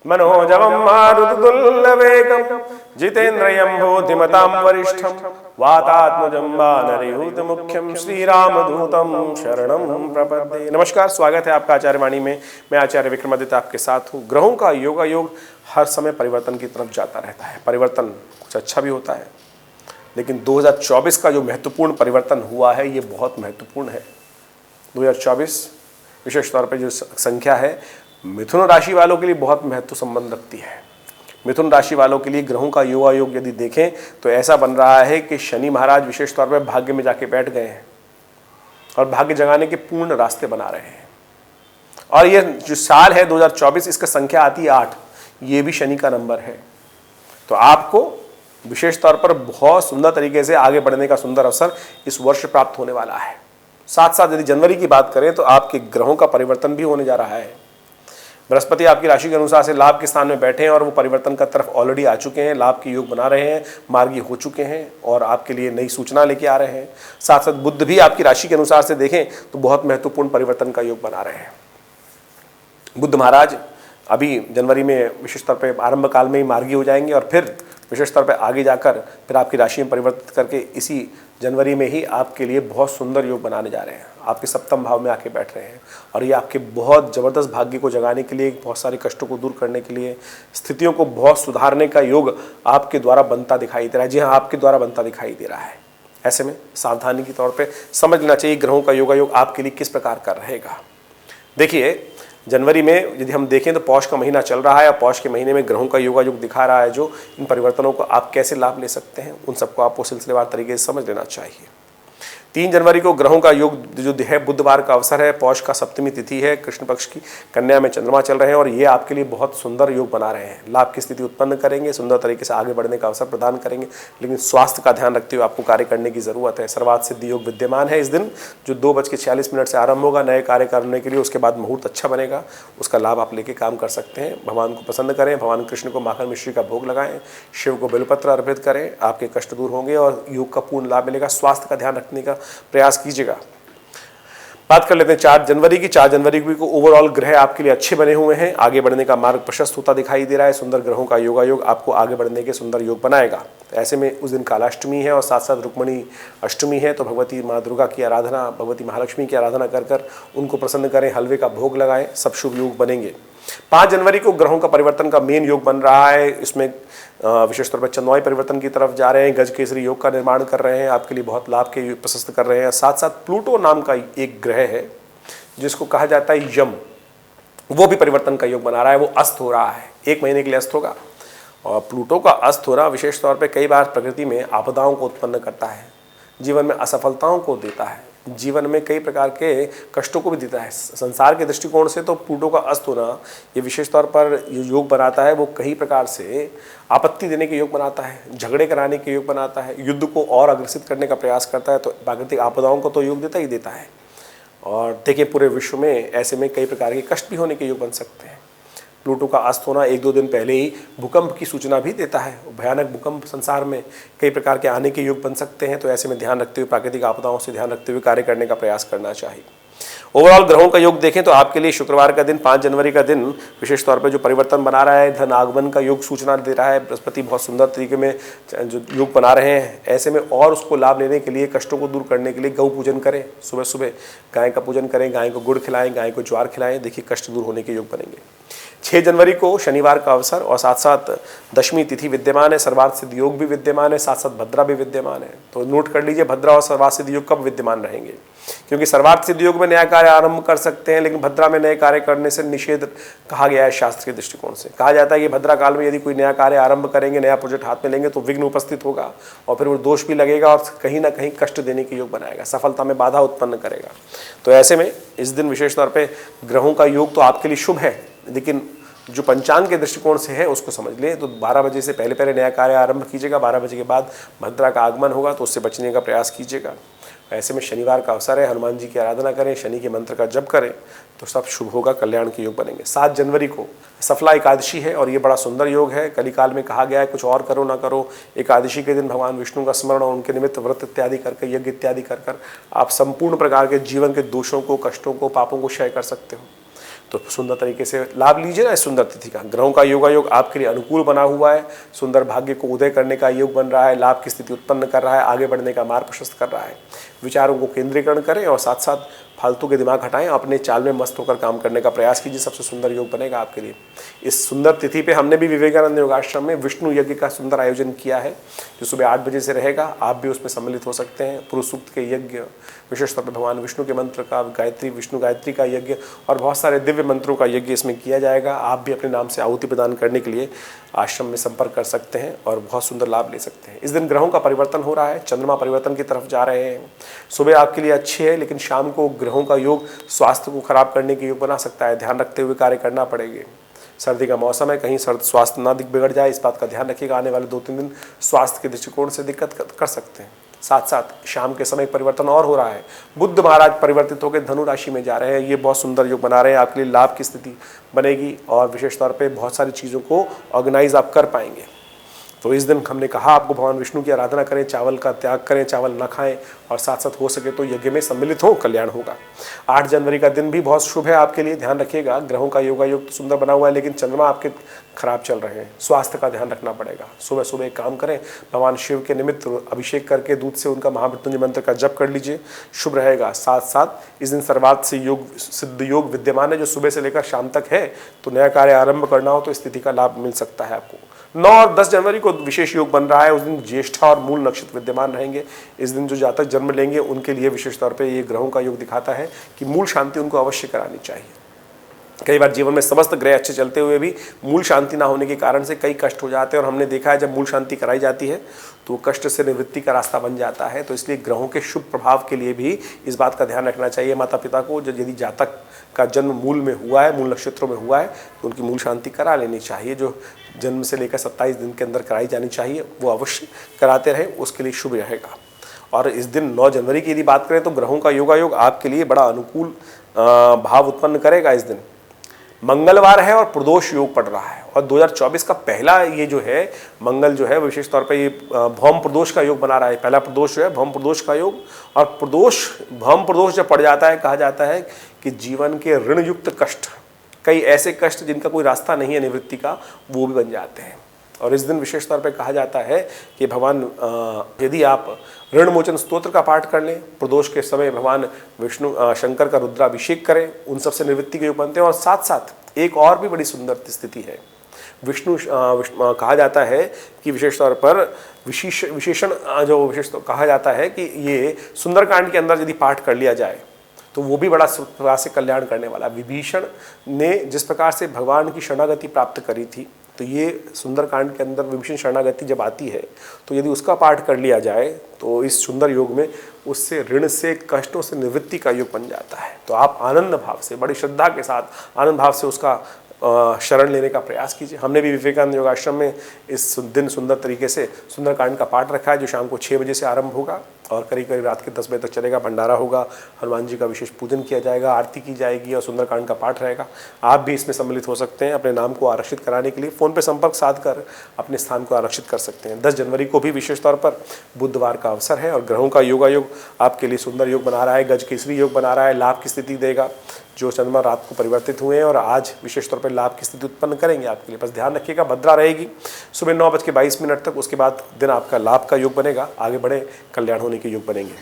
मनोजवं मारुततुल्यवेगं जितेन्द्रियं बुद्धिमतां वरिष्ठं वातात्मजं वानरयूथमुख्यं श्रीरामदूतं शरणं प्रपद्ये। नमस्कार, स्वागत है आपका आचार्य वाणी में। मैं आचार्य विक्रमादित्य आपके साथ हूँ। ग्रहों का योगायोग हर समय परिवर्तन की तरफ जाता रहता है। परिवर्तन कुछ अच्छा भी होता है, लेकिन 2024 का जो महत्वपूर्ण परिवर्तन हुआ है ये बहुत महत्वपूर्ण है। 2024 विशेष तौर पर जो संख्या है मिथुन राशि वालों के लिए बहुत महत्व संबंध रखती है। मिथुन राशि वालों के लिए ग्रहों का योगायोग यदि देखें तो ऐसा बन रहा है कि शनि महाराज विशेष तौर पर भाग्य में जाके बैठ गए हैं और भाग्य जगाने के पूर्ण रास्ते बना रहे हैं। और ये जो साल है 2024, इसका संख्या आती है 8, ये भी शनि का नंबर है। तो आपको विशेष तौर पर बहुत सुंदर तरीके से आगे बढ़ने का सुंदर अवसर इस वर्ष प्राप्त होने वाला है। साथ साथ यदि जनवरी की बात करें तो आपके ग्रहों का परिवर्तन भी होने जा रहा है। बृहस्पति आपकी राशि के अनुसार से लाभ के स्थान में बैठे हैं और वो परिवर्तन का तरफ ऑलरेडी आ चुके हैं, लाभ के योग बना रहे हैं, मार्गी हो चुके हैं और आपके लिए नई सूचना लेके आ रहे हैं। साथ साथ बुध भी आपकी राशि के अनुसार से देखें तो बहुत महत्वपूर्ण परिवर्तन का योग बना रहे हैं। बुध महाराज अभी जनवरी में विशेष तौर पर आरंभ काल में ही मार्गी हो जाएंगे और फिर विशेष तौर पर आगे जाकर फिर आपकी राशि में परिवर्तित करके इसी जनवरी में ही आपके लिए बहुत सुंदर योग बनाने जा रहे हैं। आपके सप्तम भाव में आके बैठ रहे हैं और ये आपके बहुत ज़बरदस्त भाग्य को जगाने के लिए, बहुत सारे कष्टों को दूर करने के लिए, स्थितियों को बहुत सुधारने का योग आपके द्वारा बनता दिखाई दे रहा है। जी हाँ, आपके द्वारा बनता दिखाई दे रहा है। ऐसे में सावधानी के तौर पर समझ लेना चाहिए ग्रहों का योगायोग आपके लिए किस प्रकार का रहेगा। देखिए, जनवरी में यदि हम देखें तो पौष का महीना चल रहा है और पौष के महीने में ग्रहों का योगायोग दिखा रहा है। जो इन परिवर्तनों को आप कैसे लाभ ले सकते हैं उन सबको आपको सिलसिलेवार तरीके से समझ लेना चाहिए। 3 जनवरी को ग्रहों का योग जो है बुधवार का अवसर है, पौष का सप्तमी तिथि है, कृष्ण पक्ष की कन्या में चंद्रमा चल रहे हैं और ये आपके लिए बहुत सुंदर योग बना रहे हैं। लाभ की स्थिति उत्पन्न करेंगे, सुंदर तरीके से आगे बढ़ने का अवसर प्रदान करेंगे, लेकिन स्वास्थ्य का ध्यान रखते हुए आपको कार्य करने की जरूरत है। सर्वार्थ सिद्धि योग विद्यमान है इस दिन, जो 2:46 से आरंभ होगा नए कार्य करने के लिए। उसके बाद मुहूर्त अच्छा बनेगा, उसका लाभ आप लेके काम कर सकते हैं। भगवान को प्रसन्न करें, भगवान कृष्ण को माखन मिश्री का भोग लगाएं, शिव को बेलपत्र अर्पित करें, आपके कष्ट दूर होंगे और योग का पूर्ण लाभ मिलेगा। स्वास्थ्य का ध्यान रखने का प्रयास कीजिए। बात कर लेते हैं 4 जनवरी की। 4 जनवरी को ओवरऑल ग्रह आपके लिए अच्छे बने हुए हैं, आगे बढ़ने का मार्ग प्रशस्त होता दिखाई दे रहा है। सुंदर ग्रहों का योगायोग आपको आगे बढ़ने के सुंदर योग बनाएगा। तो ऐसे में उस दिन कालाष्टमी है और साथ साथ रुक्मणी अष्टमी है, तो भगवती माँ दुर्गा की आराधना, भगवती महालक्ष्मी की आराधना कर कर उनको प्रसन्न करें, हलवे का भोग लगाएं, सब शुभ योग बनेंगे। 5 जनवरी को ग्रहों का परिवर्तन का मेन योग बन रहा है। इसमें विशेष तौर पर चंद्रमाई परिवर्तन की तरफ जा रहे हैं, गज केसरी योग का निर्माण कर रहे हैं, आपके लिए बहुत लाभ के प्रशस्त कर रहे हैं। साथ साथ प्लूटो नाम का एक ग्रह है जिसको कहा जाता है यम, वो भी परिवर्तन का योग बना रहा है। वो अस्त हो रहा है, 1 महीने के लिए अस्त होगा। और प्लूटो का अस्त होना विशेष तौर पर कई बार प्रकृति में आपदाओं को उत्पन्न करता है, जीवन में असफलताओं को देता है, जीवन में कई प्रकार के कष्टों को भी देता है। संसार के दृष्टिकोण से तो प्लूटो का अस्त होना ये विशेष तौर पर योग बनाता है, वो कई प्रकार से आपत्ति देने के योग बनाता है, झगड़े कराने के योग बनाता है, युद्ध को और अग्रसित करने का प्रयास करता है। तो प्राकृतिक आपदाओं को तो योग देता ही देता है। और देखिए, पूरे विश्व में ऐसे में कई प्रकार के कष्ट भी होने के योग बन सकते हैं। प्लूटो का अस्त होना 1-2 दिन पहले ही भूकंप की सूचना भी देता है। भयानक भूकंप संसार में कई प्रकार के आने के योग बन सकते हैं। तो ऐसे में ध्यान रखते हुए, प्राकृतिक आपदाओं से ध्यान रखते हुए कार्य करने का प्रयास करना चाहिए। ओवरऑल ग्रहों का योग देखें तो आपके लिए शुक्रवार का दिन, 5 जनवरी का दिन विशेष तौर पर जो परिवर्तन बना रहा है, धन आगमन का योग सूचना दे रहा है। बृहस्पति बहुत सुंदर तरीके में जो योग बना रहे हैं। ऐसे में और उसको लाभ लेने के लिए, कष्टों को दूर करने के लिए गौ पूजन करें। सुबह सुबह गाय का पूजन करें, गाय को गुड़ खिलाएं, गाय को ज्वार खिलाएं। देखिए, कष्ट दूर होने के योग बनेंगे। 6 जनवरी को शनिवार का अवसर और साथ साथ दशमी तिथि विद्यमान है, सर्वार्थ सिद्धि योग भी विद्यमान है, साथ साथ भद्रा भी विद्यमान है। तो नोट कर लीजिए भद्रा और सर्वार्थ सिद्धि योग कब विद्यमान रहेंगे, क्योंकि सर्वार्थ सिद्धि योग में नया कार्य आरंभ कर सकते हैं, लेकिन भद्रा में नए कार्य करने से निषेध कहा गया है। शास्त्र के दृष्टिकोण से कहा जाता है कि भद्रा काल में यदि कोई नया कार्य आरंभ करेंगे, नया प्रोजेक्ट हाथ में लेंगे तो विघ्न उपस्थित होगा और फिर वो दोष भी लगेगा और कहीं ना कहीं कष्ट देने के योग बनाएगा, सफलता में बाधा उत्पन्न करेगा। तो ऐसे में इस दिन विशेष तौर पर ग्रहों का योग तो आपके लिए शुभ है, लेकिन जो पंचांग के दृष्टिकोण से है उसको समझ लें। तो 12 बजे से पहले नया कार्य आरंभ कीजिएगा, 12 बजे के बाद भद्रा का आगमन होगा तो उससे बचने का प्रयास कीजिएगा। ऐसे में शनिवार का अवसर है, हनुमान जी की आराधना करें, शनि के मंत्र का जप करें तो सब शुभ होगा, कल्याण के योग बनेंगे। 7 जनवरी को सफला एकादशी है और ये बड़ा सुंदर योग है। कलिकाल में कहा गया है कुछ और करो ना करो, एकादशी के दिन भगवान विष्णु का स्मरण और उनके निमित्त व्रत इत्यादि करके, यज्ञ इत्यादि कर आप संपूर्ण प्रकार के जीवन के दोषों को, कष्टों को, पापों को क्षय कर सकते हो। तो सुंदर तरीके से लाभ लीजिए ना इस सुंदर तिथि का। ग्रहों का योगायोग आपके लिए अनुकूल बना हुआ है, सुंदर भाग्य को उदय करने का योग बन रहा है, लाभ की स्थिति उत्पन्न कर रहा है, आगे बढ़ने का मार्ग प्रशस्त कर रहा है। विचारों को केंद्रीकरण करें और साथ साथ फालतू के दिमाग हटाएं, अपने चाल में मस्त होकर काम करने का प्रयास कीजिए। सबसे सुंदर योग बनेगा आपके लिए। इस सुंदर तिथि पे हमने भी विवेकानंद योगाश्रम में विष्णु यज्ञ का सुंदर आयोजन किया है, जो सुबह 8 बजे से रहेगा। आप भी उसमें सम्मिलित हो सकते हैं। पुरुष सूक्त के यज्ञ, विशेष तौर पर भगवान विष्णु के मंत्र का, गायत्री विष्णु गायत्री का यज्ञ और बहुत सारे दिव्य मंत्रों का यज्ञ इसमें किया जाएगा। आप भी अपने नाम से आहुति प्रदान करने के लिए आश्रम में संपर्क कर सकते हैं और बहुत सुंदर लाभ ले सकते हैं। इस दिन ग्रहों का परिवर्तन हो रहा है, चंद्रमा परिवर्तन की तरफ जा रहे हैं। सुबह आपके लिए अच्छी है, लेकिन शाम को ग्रहों का योग स्वास्थ्य को खराब करने के योग बना सकता है। ध्यान रखते हुए कार्य करना पड़ेगा। सर्दी का मौसम है, कहीं सर्द स्वास्थ्य ना बिगड़ जाए, इस बात का ध्यान रखिएगा। आने वाले 2-3 दिन स्वास्थ्य के दृष्टिकोण से दिक्कत कर सकते हैं। साथ साथ शाम के समय परिवर्तन और हो रहा है। बुध महाराज परिवर्तित होकर धनु राशि में जा रहे हैं। ये बहुत सुंदर योग बना रहे हैं, आपके लिए लाभ की स्थिति बनेगी और विशेष तौर पे बहुत सारी चीज़ों को ऑर्गेनाइज आप कर पाएंगे। तो इस दिन हमने कहा आपको भगवान विष्णु की आराधना करें, चावल का त्याग करें, चावल ना खाएं और साथ साथ हो सके तो यज्ञ में सम्मिलित हो, कल्याण होगा। 8 जनवरी का दिन भी बहुत शुभ है आपके लिए। ध्यान रखिएगा, ग्रहों का योगायोग तो सुंदर बना हुआ है, लेकिन चंद्रमा आपके खराब चल रहे हैं। स्वास्थ्य का ध्यान रखना पड़ेगा। सुबह सुबह एक काम करें, भगवान शिव के निमित्त अभिषेक करके दूध से उनका महामृत्युंजय मंत्र का जप कर लीजिए, शुभ रहेगा। साथ साथ इस दिन सर्वार्थ से योग सिद्ध योग विद्यमान है, जो सुबह से लेकर शाम तक है। तो नया कार्य आरंभ करना हो तो इस तिथि का लाभ मिल सकता है आपको। 9 और 10 जनवरी को विशेष योग बन रहा है। उस दिन ज्येष्ठा और मूल नक्षत्र विद्यमान रहेंगे। इस दिन जो जातक जन्म लेंगे उनके लिए विशेष तौर पे ये ग्रहों का योग दिखाता है कि मूल शांति उनको अवश्य करानी चाहिए। कई बार जीवन में समस्त ग्रह अच्छे चलते हुए भी मूल शांति ना होने के कारण से कई कष्ट हो जाते हैं, और हमने देखा है जब मूल शांति कराई जाती है तो वो कष्ट से निवृत्ति का रास्ता बन जाता है। तो इसलिए ग्रहों के शुभ प्रभाव के लिए भी इस बात का ध्यान रखना चाहिए माता पिता को। यदि जातक का जन्म मूल में हुआ है, मूल नक्षत्रों में हुआ है, तो उनकी मूल शांति करा लेनी चाहिए, जो जन्म से लेकर 27 दिन के अंदर कराई जानी चाहिए, वो अवश्य कराते रहें, उसके लिए शुभ रहेगा। और इस दिन 9 जनवरी की यदि बात करें तो ग्रहों का योगायोग आपके लिए बड़ा अनुकूल भाव उत्पन्न करेगा। इस दिन मंगलवार है और प्रदोष योग पड़ रहा है, और 2024 का पहला ये जो है मंगल जो है विशेष तौर पे ये भौम प्रदोष का योग बना रहा है। पहला प्रदोष जो है भौम प्रदोष का योग, और भौम प्रदोष जब पड़ जाता है, कहा जाता है कि जीवन के ऋण युक्त कष्ट, कई ऐसे कष्ट जिनका कोई रास्ता नहीं है निवृत्ति का, वो भी बन जाते हैं। और इस दिन विशेष तौर पे कहा जाता है कि भगवान यदि आप ऋण मोचन स्तोत्र का पाठ कर लें, प्रदोष के समय भगवान विष्णु शंकर का रुद्राभिषेक करें, उन सबसे निवृत्ति के योग बनते हैं। और साथ साथ एक और भी बड़ी सुंदर स्थिति है। विष्णु कहा जाता है कि विशेष तौर पर विशेषण जो विशेष कहा जाता है कि ये सुंदरकांड के अंदर यदि पाठ कर लिया जाए तो वो भी बड़ा प्रकार से कल्याण करने वाला। विभीषण ने जिस प्रकार से भगवान की शरणागति प्राप्त करी थी, तो ये सुंदरकांड के अंदर विभीषण शरणागति जब आती है तो यदि उसका पाठ कर लिया जाए तो इस सुंदर योग में उससे ऋण से कष्टों से निवृत्ति का योग बन जाता है। तो आप आनंद भाव से, बड़ी श्रद्धा के साथ आनंद भाव से उसका शरण लेने का प्रयास कीजिए। हमने भी विवेकानंद योगाश्रम में इस दिन सुंदर तरीके से सुंदरकांड का पाठ रखा है, जो शाम को 6 बजे से आरंभ होगा और करीब करीब रात के 10 बजे तक चलेगा। भंडारा होगा, हनुमान जी का विशेष पूजन किया जाएगा, आरती की जाएगी और सुंदरकांड का पाठ रहेगा। आप भी इसमें सम्मिलित हो सकते हैं। अपने नाम को आरक्षित कराने के लिए फ़ोन पर संपर्क साध कर अपने स्थान को आरक्षित कर सकते हैं। 10 जनवरी को भी विशेष तौर पर बुधवार का अवसर है और ग्रहों का योगायोग आपके लिए सुंदर योग बना रहा है, गज केसरी योग बना रहा है, लाभ की स्थिति देगा। जो चंद्रमा रात को परिवर्तित हुए हैं और आज विशेष तौर पर लाभ की स्थिति उत्पन्न करेंगे आपके लिए। बस ध्यान रखिएगा, भद्रा रहेगी सुबह 9:22 तक, उसके बाद दिन आपका लाभ का योग बनेगा, आगे बढ़े कल्याण होने के योग बनेंगे।